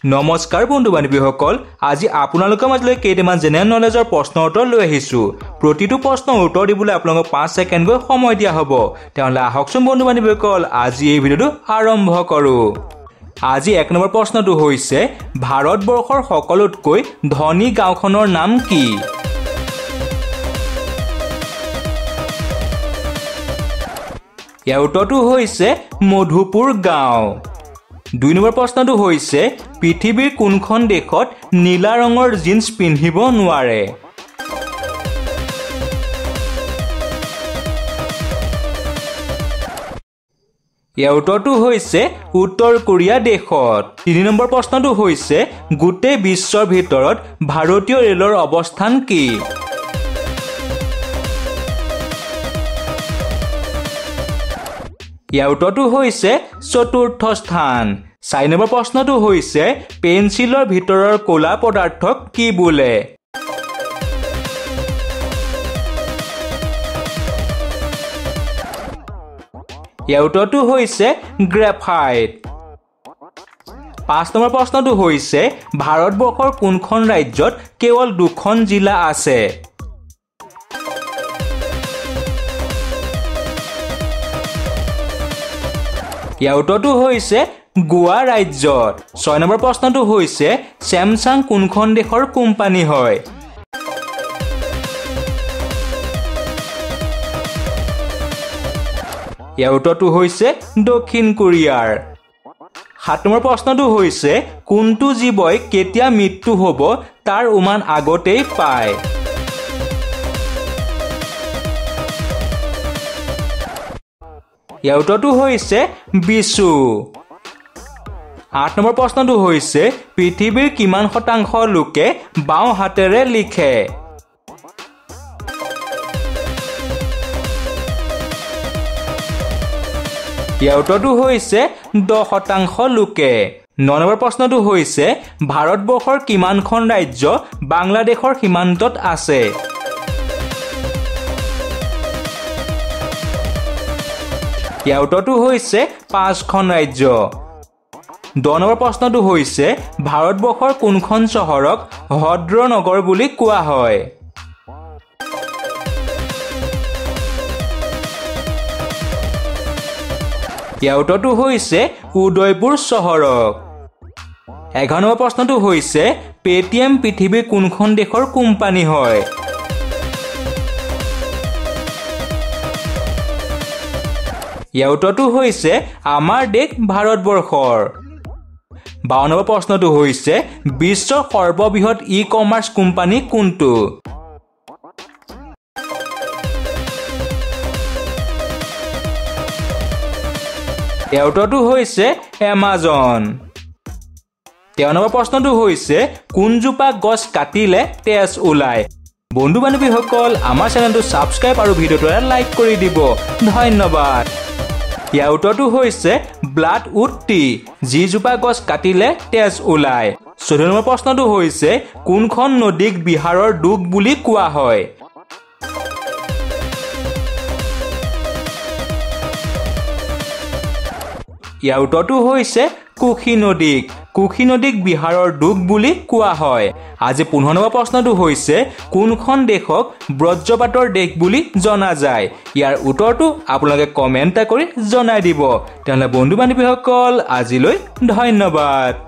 নমস্কাৰ বন্ধু বান্ধৱীসকল, আজি আপোনালোকৰ মাজলৈ কেইটামান জেনেৰেল নলেজৰ প্ৰশ্নৰ উত্তৰ লৈ আহিছোঁ। প্ৰতিটো প্ৰশ্নৰ উত্তৰ দিবলৈ আপোনালোকক 5 ছেকেণ্ডকৈ সময় দিয়া হ'ব। তেতিয়াহ'লে আহকচোন বন্ধু বান্ধৱীসকল, আজি এই ভিডিঅ'টো আৰম্ভ কৰোঁ। আজি 1 নম্বৰ প্ৰশ্নটো হৈছে, ভাৰতবৰ্ষৰ সকলোতকৈ ধনী গাঁওখনৰ নাম কি? ইয়াৰ উত্তৰটো হৈছে মধুপুৰ গাঁও। 2 নম্বৰ প্ৰশ্নটো হৈছে, পৃথিৱীৰ কোনখন দেশত নীলা ৰঙৰ জিন্স পিন্ধিব নোৱাৰে? ইয়াৰ উত্তৰটো হৈছে উত্তৰ কোৰিয়া দেশত। 3 নম্বৰ প্ৰশ্নটো হৈছে, গোটেই বিশ্বৰ ভিতৰত ভাৰতীয় ৰেলৰ অৱস্থান কি? ইয়াৰ উত্তৰটো হৈছে চতুৰ্থ স্থান। 4 নম্বৰ প্ৰশ্নটো হৈছে, পেন্সিলৰ ভিতৰৰ ক'লা পদাৰ্থক কি বোলে? ইয়াৰ উত্তৰটো হৈছে গ্ৰেফাইট। 5 নম্বৰ প্ৰশ্নটো হৈছে, ভাৰতবৰ্ষৰ কোনখন ৰাজ্যত কেৱল 2খন জিলা আছে? ইয়াৰ উত্তৰটো হৈছে গোৱা ৰাজ্যত। 6 নম্বৰ প্ৰশ্নটো হৈছে, ছেমছাং কোনখন দেশৰ কোম্পানী হয়? ইয়াৰ উত্তৰটো হৈছে দক্ষিণ কোৰিয়াৰ। 7 নম্বৰ প্ৰশ্নটো হৈছে, কোনটো জীৱই কেতিয়া মৃত্যু হ'ব তাৰ উমান আগতেই পায়? ইয়াৰ উত্তৰটো হৈছে বিচু। 8 নম্বৰ প্ৰশ্নটো হৈছে, পৃথিৱীৰ কিমান শতাংশ লোকে বাওঁ হাতেৰে লিখে? ইয়াৰ উত্তৰটো হৈছে 10% লোকে। 9 নম্বৰ প্ৰশ্নটো হৈছে, ভাৰতবৰ্ষৰ কিমানখন ৰাজ্য বাংলাদেশৰ সীমান্তত আছে? ইয়াৰ উত্তৰটো হৈছে 5খন ৰাজ্য। 10 নম্বৰ প্ৰশ্নটো হৈছে, ভাৰতবৰ্ষৰ কোনখন চহৰক ভদ্ৰ নগৰ বুলি কোৱা হয়? ইয়াৰ উত্তৰটো হৈছে উদয়পুৰ চহৰক। 11 নম্বৰ প্ৰশ্নটো হৈছে, পেটিএম পৃথিৱীৰ কোনখন দেশৰ কোম্পানী হয়? ইয়াৰ উত্তৰটো হৈছে আমাৰ দেশ ভাৰতবৰ্ষৰ। 52 নম্বৰ প্ৰশ্নটো হৈছে, বিশ্বৰ সৰ্ববৃহৎ ই-কমাৰ্চ কোম্পানী কোনটো? ইয়াৰ উত্তৰটো হৈছে এমাজন। 13 নম্বৰ প্ৰশ্নটো হৈছে, কোনজোপা গছ কাটিলে তেজ ওলায়? বন্ধু বান্ধৱীসকল, আমাৰ চেনেলটো ছাবস্ক্ৰাইব আৰু ভিডিঅ'টো লাইক কৰি দিব। ধন্যবাদ। ইয়াৰ উত্তৰটো হৈছে ব্লাড উড টি, যিজোপা গছ কাটিলে তেজ ওলায়। 14 নম্বৰ প্ৰশ্নটো হৈছে, কোনখন নদীক বিহাৰৰ দুখ বুলি কোৱা হয়? ইয়াৰ উত্তৰটো হৈছে কুশী নদীক। কুশী নদীক বিহাৰৰ দুখ বুলি কোৱা হয়। আজি 15 নম্বৰ প্ৰশ্নটো হৈছে, কোনখন দেশক ব্ৰজপাতৰ দেশ বুলি জনা যায়? ইয়াৰ উত্তৰটো আপোনালোকে কমেণ্ট কৰি জনাই দিব। তেতিয়াহ'লে বন্ধু বান্ধৱীসকল, আজিলৈ ধন্যবাদ।